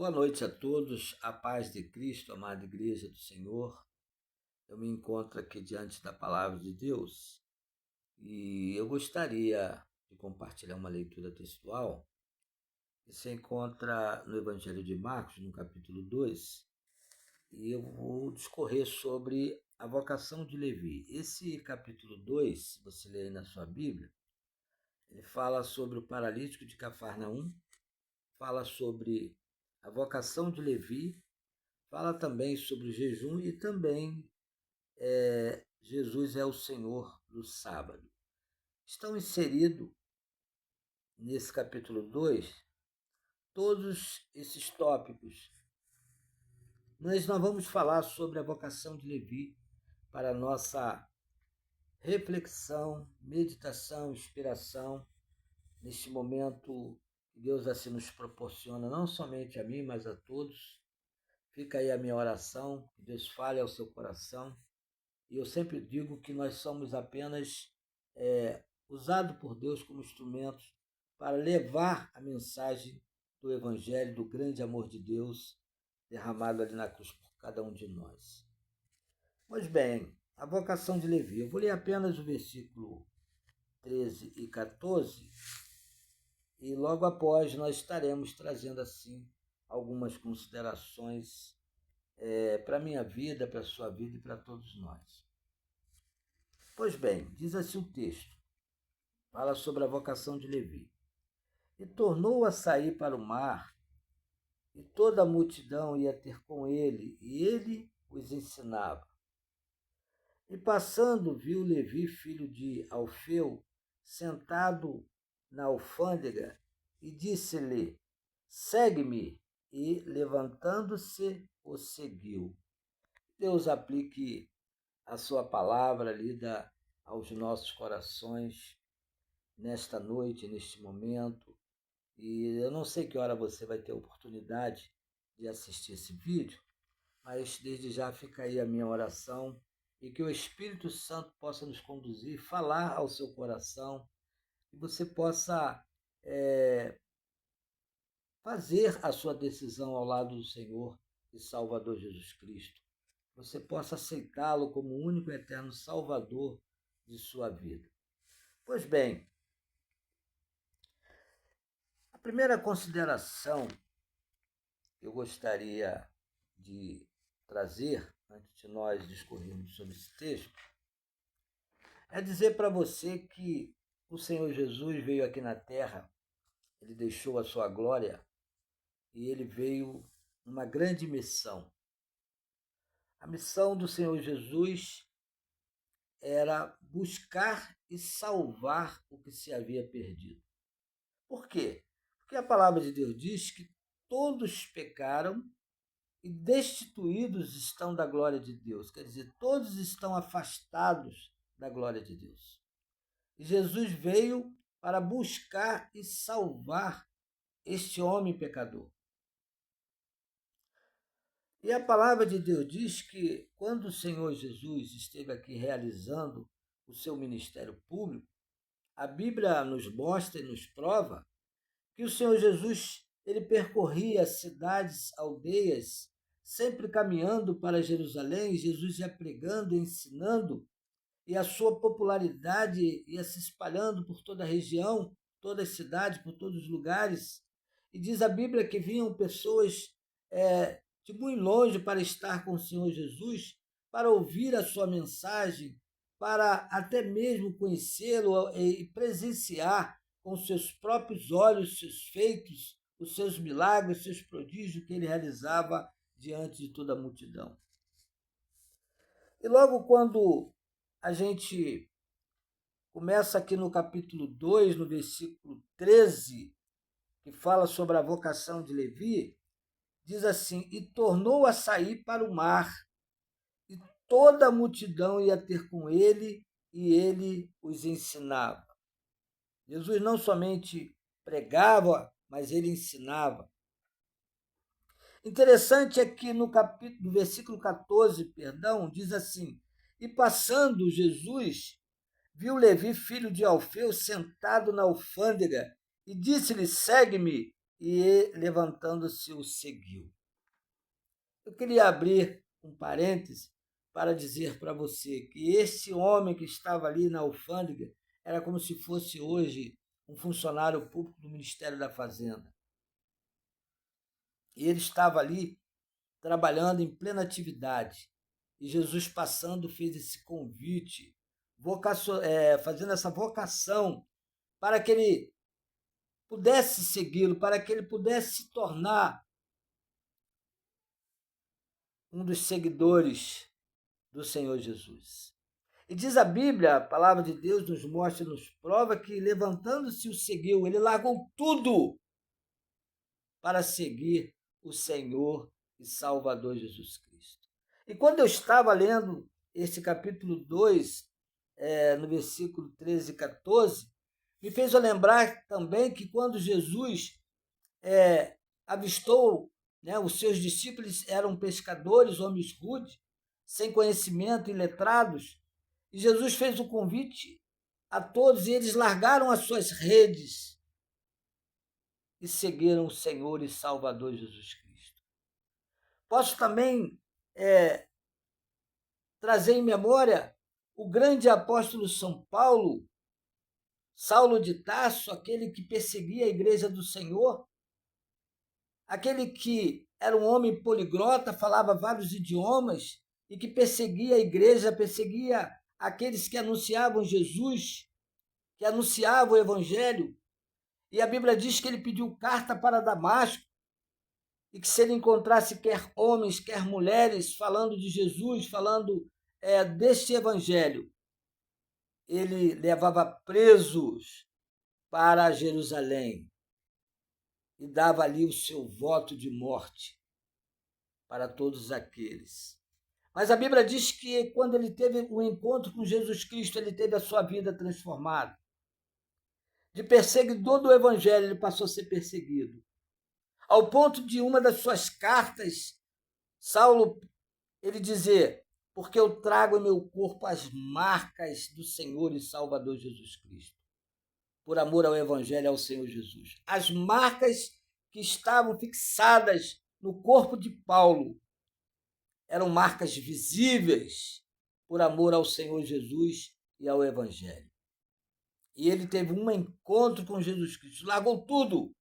Boa noite a todos, a paz de Cristo, amada Igreja do Senhor. Eu me encontro aqui diante da Palavra de Deus e eu gostaria de compartilhar uma leitura textual que se encontra no Evangelho de Marcos, no capítulo 2, e eu vou discorrer sobre a vocação de Levi. Esse capítulo 2, se você ler aí na sua Bíblia, ele fala sobre o paralítico de Cafarnaum, fala sobre a vocação de Levi, fala também sobre o jejum e também Jesus é o Senhor do sábado. Estão inseridos nesse capítulo 2 todos esses tópicos. Nós vamos falar sobre a vocação de Levi para a nossa reflexão, meditação, inspiração, neste momento que Deus assim nos proporciona, não somente a mim, mas a todos. Fica aí a minha oração, que Deus fale ao seu coração. E eu sempre digo que nós somos apenas usados por Deus como instrumentos para levar a mensagem do Evangelho, do grande amor de Deus derramado ali na cruz por cada um de nós. Pois bem, a vocação de Levi. Eu vou ler apenas o versículo 13 e 14 e logo após nós estaremos trazendo assim algumas considerações para a minha vida, para a sua vida e para todos nós. Pois bem, diz assim o texto, fala sobre a vocação de Levi. E tornou a sair para o mar, e toda a multidão ia ter com ele, e ele os ensinava. E passando, viu Levi, filho de Alfeu, sentado na alfândega, e disse-lhe, segue-me, e levantando-se, o seguiu. Deus aplique a sua palavra lida aos nossos corações nesta noite, neste momento. E eu não sei que hora você vai ter a oportunidade de assistir esse vídeo, mas desde já fica aí a minha oração e que o Espírito Santo possa nos conduzir, falar ao seu coração, e você possa fazer a sua decisão ao lado do Senhor e Salvador Jesus Cristo. Você possa aceitá-lo como o único e eterno Salvador de sua vida. Pois bem, a primeira consideração que eu gostaria de trazer, antes de nós discorrermos sobre esse texto, é dizer para você que o Senhor Jesus veio aqui na terra, ele deixou a sua glória e ele veio numa grande missão. A missão do Senhor Jesus era buscar e salvar o que se havia perdido. Por quê? Porque a palavra de Deus diz que todos pecaram e destituídos estão da glória de Deus. Quer dizer, todos estão afastados da glória de Deus. E Jesus veio para buscar e salvar este homem pecador. E a palavra de Deus diz que quando o Senhor Jesus esteve aqui realizando o seu ministério público, a Bíblia nos mostra e nos prova que o Senhor Jesus ele percorria cidades, aldeias, sempre caminhando para Jerusalém. Jesus ia pregando, ensinando, e a sua popularidade ia se espalhando por toda a região, toda a cidade, por todos os lugares. E diz a Bíblia que vinham pessoas de muito longe para estar com o Senhor Jesus, para ouvir a sua mensagem, para até mesmo conhecê-lo e presenciar com seus próprios olhos seus feitos, os seus milagres, os seus prodígios que ele realizava diante de toda a multidão. E logo quando a gente começa aqui no capítulo 2, no versículo 13, que fala sobre a vocação de Levi, diz assim, e tornou a sair para o mar, e toda a multidão ia ter com ele, e ele os ensinava. Jesus não somente pregava, mas ele ensinava. Interessante é que no versículo 14, diz assim, e passando Jesus, viu Levi, filho de Alfeu, sentado na alfândega, e disse-lhe, segue-me, e, levantando-se, o seguiu. Eu queria abrir um parêntese para dizer para você que esse homem que estava ali na alfândega era como se fosse hoje um funcionário público do Ministério da Fazenda. E ele estava ali trabalhando em plena atividade. E Jesus passando fez esse convite, fazendo essa vocação para que ele pudesse segui-lo, para que ele pudesse se tornar um dos seguidores do Senhor Jesus. E diz a Bíblia, a palavra de Deus nos mostra, nos prova que, levantando-se, o seguiu. Ele largou tudo para seguir o Senhor e Salvador Jesus Cristo. E quando eu estava lendo esse capítulo 2, no versículo 13 e 14, me fez lembrar também que quando Jesus avistou, os seus discípulos eram pescadores, homens rudes, sem conhecimento e letrados, e Jesus fez o convite a todos e eles largaram as suas redes e seguiram o Senhor e Salvador Jesus Cristo. Posso também trazer em memória o grande apóstolo São Paulo, Saulo de Tarso, aquele que perseguia a igreja do Senhor, aquele que era um homem poliglota, falava vários idiomas e que perseguia a igreja, perseguia aqueles que anunciavam Jesus, que anunciavam o Evangelho. E a Bíblia diz que ele pediu carta para Damasco e que se ele encontrasse quer homens, quer mulheres falando de Jesus, falando deste Evangelho, ele levava presos para Jerusalém e dava ali o seu voto de morte para todos aqueles. Mas a Bíblia diz que quando ele teve um encontro com Jesus Cristo, ele teve a sua vida transformada. De perseguidor do Evangelho, ele passou a ser perseguido. Ao ponto de uma das suas cartas, Saulo, ele dizer, porque eu trago em meu corpo as marcas do Senhor e Salvador Jesus Cristo, por amor ao Evangelho e ao Senhor Jesus. As marcas que estavam fixadas no corpo de Paulo eram marcas visíveis por amor ao Senhor Jesus e ao Evangelho. E ele teve um encontro com Jesus Cristo, largou tudo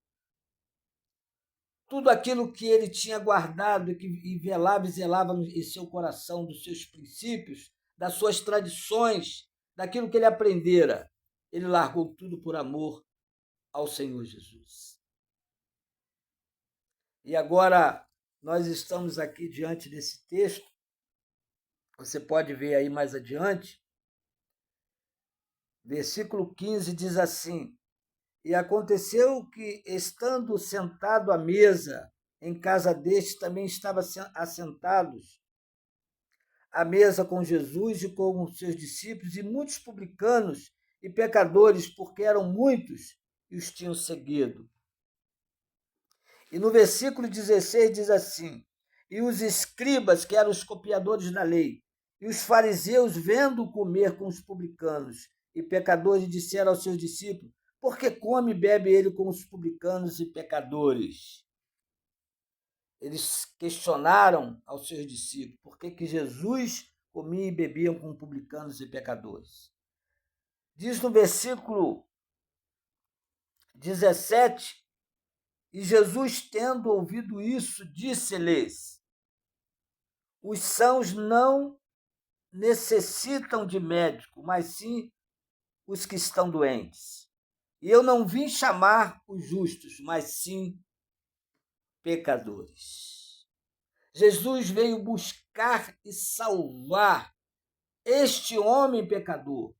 aquilo que ele tinha guardado e velava e zelava em seu coração, dos seus princípios, das suas tradições, daquilo que ele aprendera. Ele largou tudo por amor ao Senhor Jesus. E agora nós estamos aqui diante desse texto. Você pode ver aí mais adiante. Versículo 15 diz assim: E aconteceu que, estando sentado à mesa, em casa deste também estavam assentados à mesa com Jesus e com os seus discípulos, e muitos publicanos e pecadores, porque eram muitos e os tinham seguido. E no versículo 16 diz assim: E os escribas, que eram os copiadores da lei, e os fariseus, vendo comer com os publicanos e pecadores, disseram aos seus discípulos: Por que come e bebe ele com os publicanos e pecadores? Eles questionaram aos seus discípulos por que Jesus comia e bebia com publicanos e pecadores. Diz no versículo 17: E Jesus, tendo ouvido isso, disse-lhes: Os sãos não necessitam de médico, mas sim os que estão doentes. E eu não vim chamar os justos, mas sim pecadores. Jesus veio buscar e salvar este homem pecador.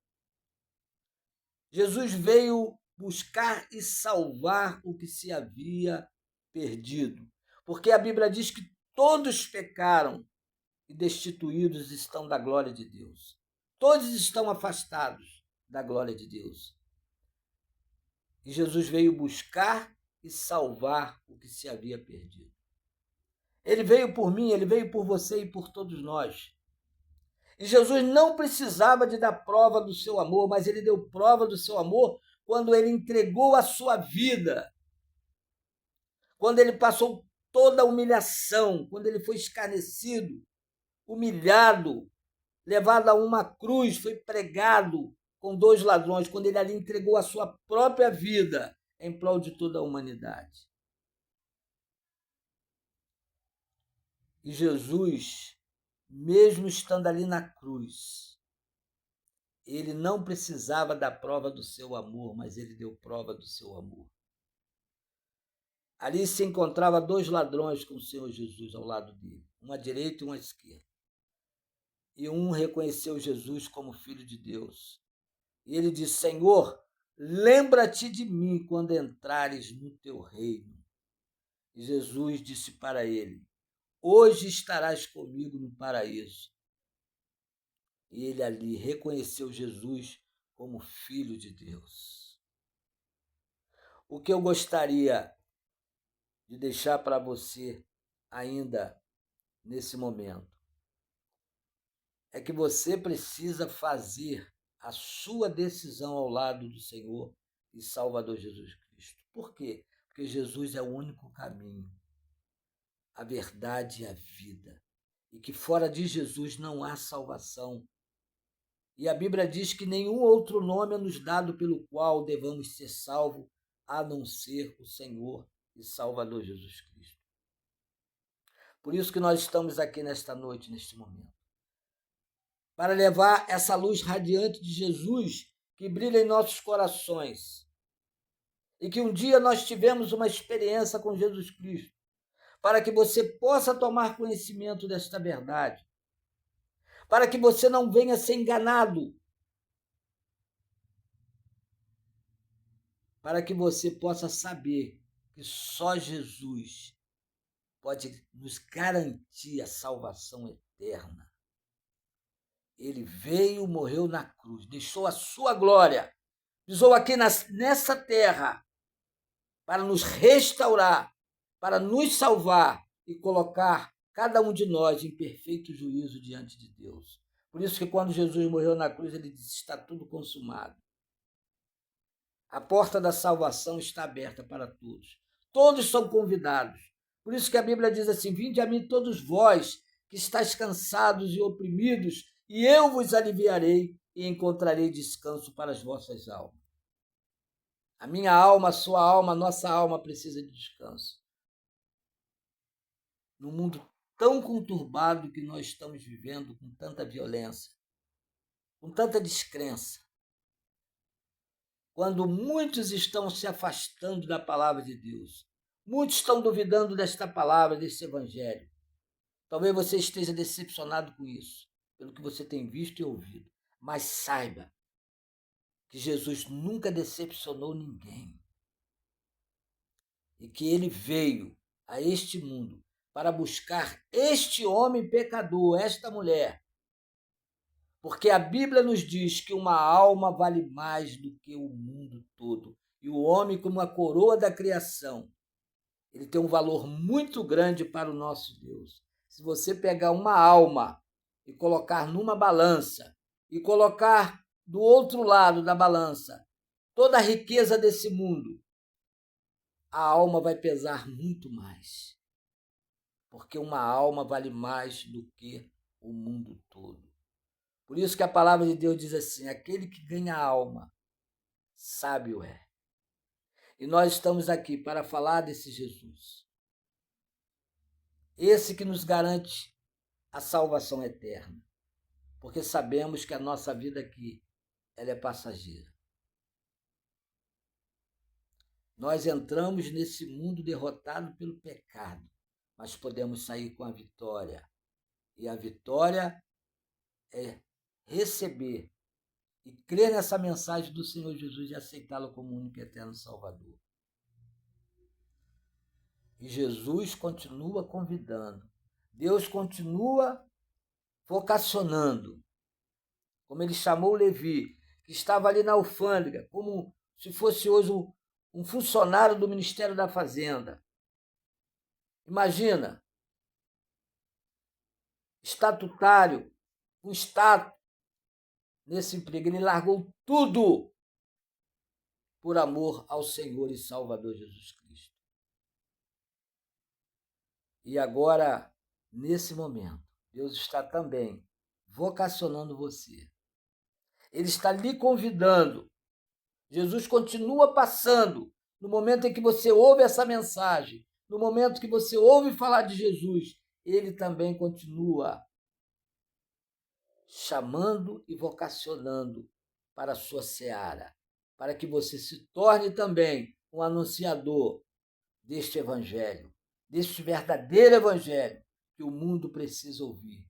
Jesus veio buscar e salvar o que se havia perdido. Porque a Bíblia diz que todos pecaram e destituídos estão da glória de Deus. Todos estão afastados da glória de Deus. E Jesus veio buscar e salvar o que se havia perdido. Ele veio por mim, ele veio por você e por todos nós. E Jesus não precisava de dar prova do seu amor, mas ele deu prova do seu amor quando ele entregou a sua vida quando ele passou toda a humilhação, quando ele foi escarnecido, humilhado, levado a uma cruz, foi pregado com 2 ladrões, quando ele ali entregou a sua própria vida em prol de toda a humanidade. E Jesus, mesmo estando ali na cruz, ele não precisava da prova do seu amor, mas ele deu prova do seu amor. Ali se encontrava 2 ladrões com o Senhor Jesus ao lado dele, um à direita e um à esquerda. E um reconheceu Jesus como Filho de Deus. E ele disse: Senhor, lembra-te de mim quando entrares no teu reino. E Jesus disse para ele: hoje estarás comigo no paraíso. E ele ali reconheceu Jesus como Filho de Deus. O que eu gostaria de deixar para você ainda nesse momento é que você precisa fazer a sua decisão ao lado do Senhor e Salvador Jesus Cristo. Por quê? Porque Jesus é o único caminho, a verdade e a vida. E que fora de Jesus não há salvação. E a Bíblia diz que nenhum outro nome é nos dado pelo qual devamos ser salvos, a não ser o Senhor e Salvador Jesus Cristo. Por isso que nós estamos aqui nesta noite, neste momento, para levar essa luz radiante de Jesus que brilha em nossos corações. E que um dia nós tivemos uma experiência com Jesus Cristo, para que você possa tomar conhecimento desta verdade, para que você não venha ser enganado, para que você possa saber que só Jesus pode nos garantir a salvação eterna. Ele veio, morreu na cruz, deixou a sua glória, pisou aqui nessa terra para nos restaurar, para nos salvar e colocar cada um de nós em perfeito juízo diante de Deus. Por isso que quando Jesus morreu na cruz, ele disse: está tudo consumado. A porta da salvação está aberta para todos. Todos são convidados. Por isso que a Bíblia diz assim: vinde a mim todos vós que estáis cansados e oprimidos, e eu vos aliviarei e encontrarei descanso para as vossas almas. A minha alma, a sua alma, a nossa alma precisa de descanso. No mundo tão conturbado que nós estamos vivendo, com tanta violência, com tanta descrença, quando muitos estão se afastando da palavra de Deus, muitos estão duvidando desta palavra, desse evangelho. Talvez você esteja decepcionado com isso, pelo que você tem visto e ouvido, mas saiba que Jesus nunca decepcionou ninguém e que ele veio a este mundo para buscar este homem pecador, esta mulher, porque a Bíblia nos diz que uma alma vale mais do que o mundo todo. E o homem, como a coroa da criação, ele tem um valor muito grande para o nosso Deus. Se você pegar uma alma e colocar numa balança, e colocar do outro lado da balança toda a riqueza desse mundo, a alma vai pesar muito mais. Porque uma alma vale mais do que o mundo todo. Por isso que a palavra de Deus diz assim: aquele que ganha a alma, sábio é. E nós estamos aqui para falar desse Jesus. Esse que nos garante a salvação eterna. Porque sabemos que a nossa vida aqui, ela é passageira. Nós entramos nesse mundo derrotado pelo pecado, mas podemos sair com a vitória. E a vitória é receber e crer nessa mensagem do Senhor Jesus e aceitá-lo como único e eterno Salvador. E Jesus continua convidando. Deus continua vocacionando. Como ele chamou Levi, que estava ali na alfândega, como se fosse hoje um funcionário do Ministério da Fazenda. Imagina, estatutário, um status nesse emprego. Ele largou tudo por amor ao Senhor e Salvador Jesus Cristo. E agora, nesse momento, Deus está também vocacionando você. Ele está lhe convidando. Jesus continua passando. No momento em que você ouve essa mensagem, no momento que você ouve falar de Jesus, ele também continua chamando e vocacionando para a sua seara, para que você se torne também um anunciador deste evangelho, deste verdadeiro evangelho que o mundo precisa ouvir.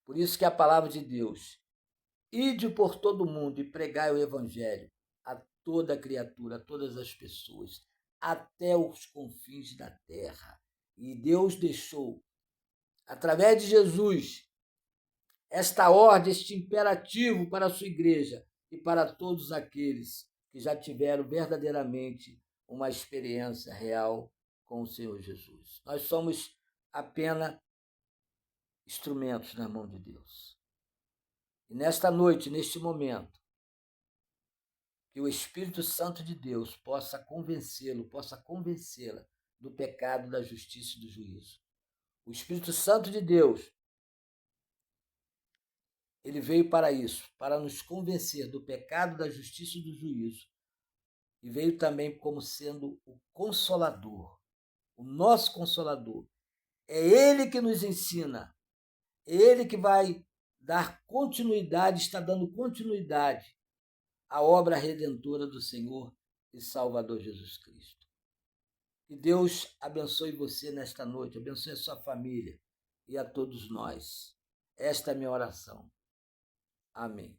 Por isso que a palavra de Deus, ide por todo o mundo e pregai o evangelho a toda criatura, a todas as pessoas, até os confins da terra. E Deus deixou, através de Jesus, esta ordem, este imperativo para a sua igreja e para todos aqueles que já tiveram verdadeiramente uma experiência real com o Senhor Jesus. Nós somos apenas instrumentos na mão de Deus. E nesta noite, neste momento, que o Espírito Santo de Deus possa convencê-lo, possa convencê-la do pecado, da justiça e do juízo. O Espírito Santo de Deus, ele veio para isso, para nos convencer do pecado, da justiça e do juízo. E veio também como sendo o Consolador, o nosso Consolador. É Ele que nos ensina, é Ele que vai dar continuidade, está dando continuidade à obra redentora do Senhor e Salvador Jesus Cristo. Que Deus abençoe você nesta noite, abençoe a sua família e a todos nós. Esta é a minha oração. Amém.